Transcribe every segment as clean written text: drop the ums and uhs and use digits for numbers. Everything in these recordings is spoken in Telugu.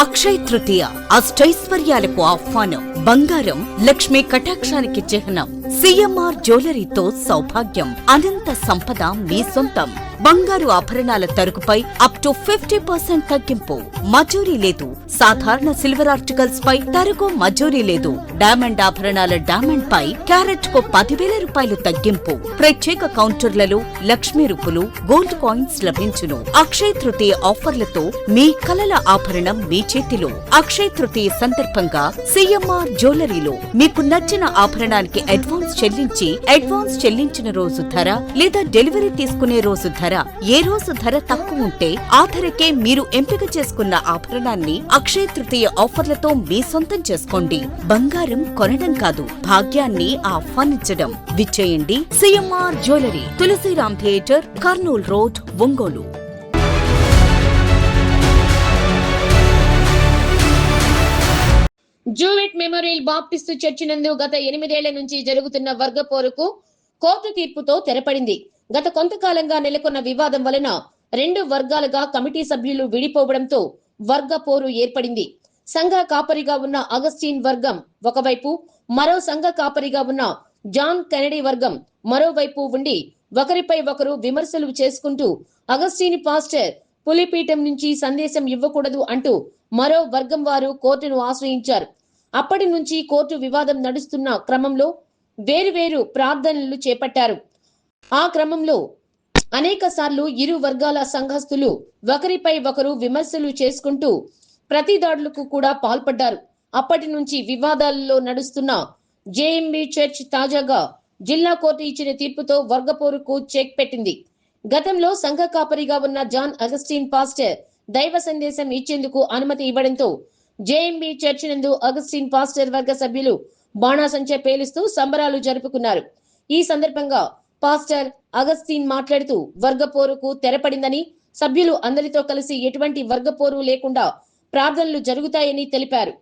అక్షయ తృతీయ అష్టైశ్వర్యాలకు ఆహ్వానం. బంగారం లక్ష్మీ కటాక్షానికి చిహ్నం. సిఎంఆర్ జ్యువెలరీతో సౌభాగ్యం, అనంత సంపద మీ సొంతం. బంగారు ఆభరణాల తరుగుపై అప్ టు 50% తగ్గింపు. మజూరీ లేదు. సాధారణ సిల్వర్ ఆర్టికల్స్ పై తరుగు మజూరీ లేదు. డైమండ్ ఆభరణాల డైమండ్ పై క్యారెట్ కు 10,000 రూపాయలు తగ్గింపు. ప్రత్యేక కౌంటర్లలో లక్ష్మీ రూపులు, గోల్డ్ కాయిన్స్ లభించును. అక్షయ తృతీయ ఆఫర్లతో మీ కలల ఆభరణం మీ చేతిలో. అక్షయ తృతీయ సందర్భంగా సిఎంఆర్ జ్యువెలరీలో మీకు నచ్చిన ఆభరణానికి అడ్వాన్స్ చెల్లించిన రోజు ధర లేదా డెలివరీ తీసుకునే రోజు ధర, ఏ రోజు ధర తక్కువ ఉంటే ఆ ధరకే మీరు ఎంపిక చేసుకున్న ఆభరణాన్ని అక్షయ తృతీయ ఆఫర్లతో మీ సొంతం చేసుకోండి. బంగారం కొనడం కాదు, భాగ్యాన్ని ఆహ్వానించడం. విచ్చేయండి CMR jewellery, Tulasiram theatre, Kurnool road, Ongole. Jewett memorial baptist church నందు గత 8 ఏళ్ల నుంచి జరుగుతున్న వర్గ పోరుకు కోర్టు తీర్పుతో తెరపడింది. గత కొంతకాలంగా నెలకొన్న వివాదం వలన 2 వర్గాలుగా కమిటీ సభ్యులు విడిపోవడంతో వర్గ పోరు ఏర్పడింది. సంఘ కాపరిగా ఉన్న అగస్టిన్ వర్గం ఒకవైపు, మరో సంఘ కాపరిగా ఉన్న జాన్ కెనడీ వర్గం మరోవైపు ఉండి ఒకరిపై ఒకరు విమర్శలు చేసుకుంటూ అగస్టిన్ పాస్టర్ పులిపీఠం నుంచి సందేశం ఇవ్వకూడదు అంటూ మరో వర్గం వారు కోర్టును ఆశ్రయించారు. అప్పటి నుంచి కోర్టు వివాదం నడుస్తున్న క్రమంలో వేరువేరు ప్రార్థనలు చేపట్టారు. ఆ క్రమంలో అనేక సార్లు ఇరు వర్గాల సంఘస్థులు ఒకరిపై ఒకరు విమర్శలు చేసుకుంటూ ప్రతిదాడులకు కూడా పాల్పడ్డారు. అప్పటి నుంచి వివాదాలలో నడుస్తున్న జేఎంబీ చర్చ్ తాజాగా జిల్లా కోర్టు ఇచ్చిన తీర్పుతో వర్గపోరుకు చెక్ పెట్టింది. గతంలో సంఘ కాపరిగా ఉన్న జాన్ అగస్టిన్ పాస్టర్ దైవ సందేశం ఇచ్చేందుకు అనుమతి ఇవ్వడంతో జేఎంబీ చర్చ్ నందు అగస్టిన్ పాస్టర్ వర్గ సభ్యులు బాణాసంచా పేలుస్తూ సంబరాలు జరుపుకున్నారు. ఈ సందర్భంగా పాస్టర్ అగస్టిన్ మాట్లాడుతూ వర్గపోరుకు తెరపడిందని, సభ్యులు అందరితో కలిసి ఎటువంటి వర్గపోరు లేకుండా ప్రార్థనలు జరుగుతాయని తెలిపారు.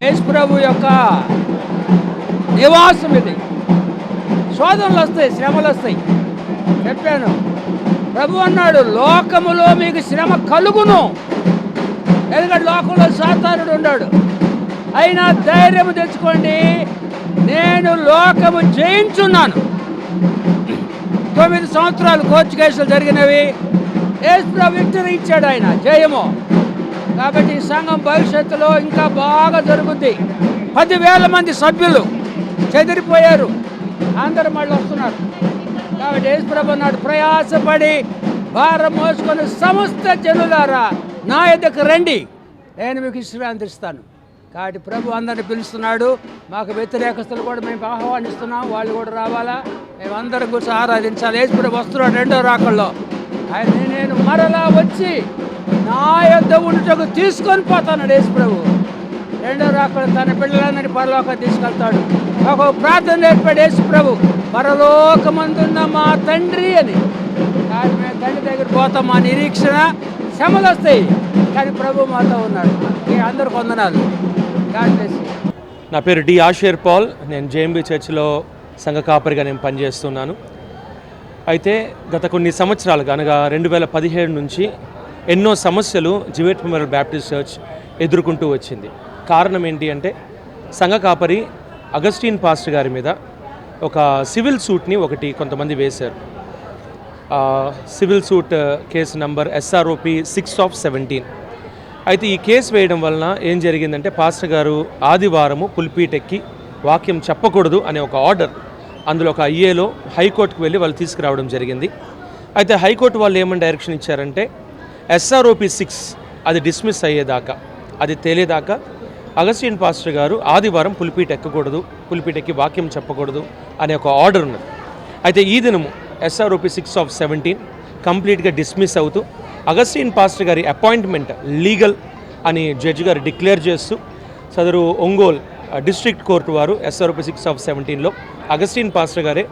యేసుప్రభు యొక్క నివాసం ఇది. శోధనలు వస్తాయి, శ్రమలు వస్తాయి, చెప్పాను. ప్రభు అన్నాడు, లోకములో మీకు శ్రమ కలుగును, ఎందుకంటే లోకంలో సాతానుడు ఉన్నాడు. అయినా ధైర్యం తెచ్చుకోండి, నేను లోకము జయించున్నాను. 9 సంవత్సరాలు కోర్టు కేసులు జరిగినవి, యేసుప్రభు విక్టరీ ఇచ్చాడు, ఆయన జయము. కాబట్టి ఈ సంఘం భవిష్యత్తులో ఇంకా బాగా జరుగుద్ది. 10,000 మంది సభ్యులు చెదిరిపోయారు, అందరూ మళ్ళీ వస్తున్నారు. కాబట్టి యేసుప్రభు అన్నాడు, ప్రయాసపడి భారం మోసుకొని సమస్త జనులారా నా యొద్దకు రండి, నేను మీకు విశ్రాంతి ఇస్తాను. కాబట్టి ప్రభు అందరిని పిలుస్తున్నాడు. మాకు వ్యతిరేకస్తులు కూడా మేము ఆహ్వానిస్తున్నాం, వాళ్ళు కూడా రావాలా, మేము అందరం కూర్చొని ఆరాధించాలి. యేసుప్రభు వస్తున్నాడు రెండో రాకల్లో. ఆయన నేను మరలా వచ్చి నా యొద్ద ఉండుటకు తీసుకొని పోతాను. యేసుప్రభు రెండో రాకల్లో తన పిల్లలందరినీ పరలోకం తీసుకెళ్తాడు. ఒక ప్రార్థన నేర్పాడు యేసుప్రభు, పరలోకమందున్న మా తండ్రి అని. కానీ మేము తండ్రి దగ్గర పోతాం, మా నిరీక్షణ శ్రమలు వస్తాయి, కానీ ప్రభు మాతో ఉన్నాడు. అందరికి వందనాలు. God bless you. నా పేరు డి ఆషేర్ పాల్. నేను జేఎంబీ చర్చిలో సంఘ కాపరిగా నేను పనిచేస్తున్నాను. అయితే గత కొన్ని సంవత్సరాలుగా, అనగా 2017 నుంచి ఎన్నో సమస్యలు జివేట్ మెమోరియల్ బ్యాప్టిస్ట్ చర్చ్ ఎదుర్కొంటూ వచ్చింది. కారణం ఏంటి అంటే, సంఘ కాపరి అగస్టిన్ పాస్టర్ గారి మీద ఒక సివిల్ సూట్ని కొంతమంది వేశారు. Civil suit case number SROP 6/17. అయితే ఈ కేసు వేయడం వలన ఏం జరిగిందంటే, పాస్టర్ గారు ఆదివారము పుల్పీట్ ఎక్కి వాక్యం చెప్పకూడదు అనే ఒక ఆర్డర్, అందులో ఒక IAలో హైకోర్టుకు వెళ్ళి వాళ్ళు తీసుకురావడం జరిగింది. అయితే హైకోర్టు వాళ్ళు ఏమని డైరెక్షన్ ఇచ్చారంటే, SROP 6 అది డిస్మిస్ అయ్యేదాకా, అది తేలేదాకా అగస్టిన్ పాస్టర్ గారు ఆదివారం పుల్పీట్ ఎక్కకూడదు, పుల్పీట్ ఎక్కి వాక్యం చెప్పకూడదు అనే ఒక ఆర్డర్ ఉన్నది. అయితే ఈ దినము SROP 6/17 కంప్లీట్గా డిస్మిస్ అవుతూ అగస్టిన్ పాస్టర్ గారి అపాయింట్మెంట్ లీగల్ అని జడ్జి గారు డిక్లేర్ చేస్తూ, సదరు ఒంగోల్ డిస్ట్రిక్ట్ కోర్టు వారు SROP 6/17లో అగస్టిన్ పాస్టర్ గారే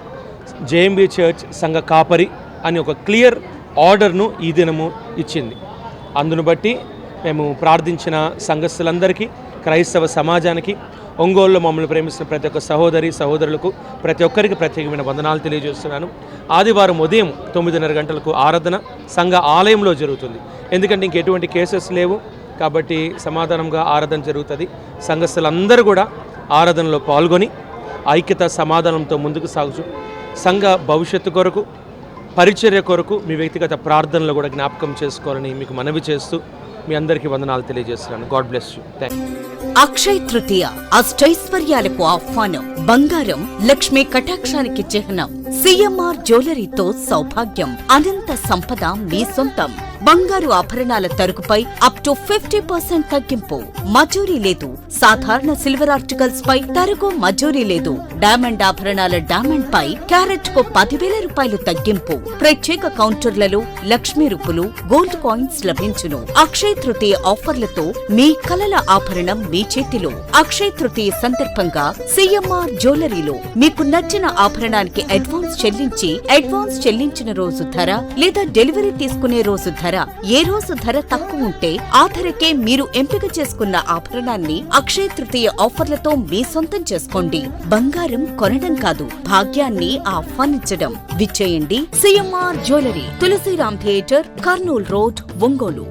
జేఎంబీ చర్చ్ సంఘ కాపరి అని ఒక క్లియర్ ఆర్డర్ను ఈ దినము ఇచ్చింది. అందును బట్టి మేము ప్రార్థించిన సంఘస్థులందరికీ, క్రైస్తవ సమాజానికి, ఒంగోలులో మమ్మల్ని ప్రేమిస్తున్న ప్రతి ఒక్క సహోదరులకు ప్రతి ఒక్కరికి ప్రత్యేకమైన వందనాలు తెలియజేస్తున్నాను. ఆదివారం ఉదయం 9:30 గంటలకు ఆరాధన సంఘ ఆలయంలో జరుగుతుంది. ఎందుకంటే ఇంకెటువంటి కేసెస్ లేవు కాబట్టి సమాధానంగా ఆరాధన జరుగుతుంది. సంఘస్థులందరూ కూడా ఆరాధనలో పాల్గొని ఐక్యత సమాధానంతో ముందుకు సాగుతూ సంఘ భవిష్యత్తు కొరకు, పరిచర్య కొరకు మీ వ్యక్తిగత ప్రార్థనలు కూడా జ్ఞాపకం చేసుకోవాలని మీకు మనవి చేస్తూ మీ అందరికీ వందనాలు తెలియజేస్తున్నాను. God bless you. Thank you. Akshaya Tritiya అష్టైశ్వర్యాలకు ఆహ్వానం. బంగారం లక్ష్మీ కటాక్షానికి చిహ్నం. CMR జ్యువెలరీతో సౌభాగ్యం, అనంత సంపద మీ సొంతం. బంగారు ఆభరణాల తరుగుపై అప్ టు 50% తగ్గింపు. మజూరీ లేదు. సాధారణ సిల్వర్ ఆర్టికల్స్ పై తరుగు మజూరీ లేదు. డైమండ్ ఆభరణాల డైమండ్ పై క్యారెట్ కు 10,000 రూపాయలు తగ్గింపు. ప్రత్యేక కౌంటర్లలో లక్ష్మీ రూపులు, గోల్డ్ కాయిన్స్ లభించును. అక్షయ తృతీయ ఆఫర్లతో మీ కలల ఆభరణం మీ చేతిలో. అక్షయ తృతీయ సందర్భంగా CMR జ్యువెలరీలో మీకు నచ్చిన ఆభరణానికి అడ్వాన్స్ చెల్లించిన రోజు ధర లేదా డెలివరీ తీసుకునే రోజు ధర, ఏ రోజు ధర తక్కువ ఉంటే ఆ ధరకే మీరు ఎంపిక చేసుకున్న ఆభరణాన్ని అక్షయ తృతీయ ఆఫర్లతో మీ సొంతం చేసుకోండి. బంగారం కొనడం కాదు, భాగ్యాన్ని ఆహ్వానించడం. విచ్చేయండి CMR jewellery, Tulasiram theatre, Kurnool road, Ongole.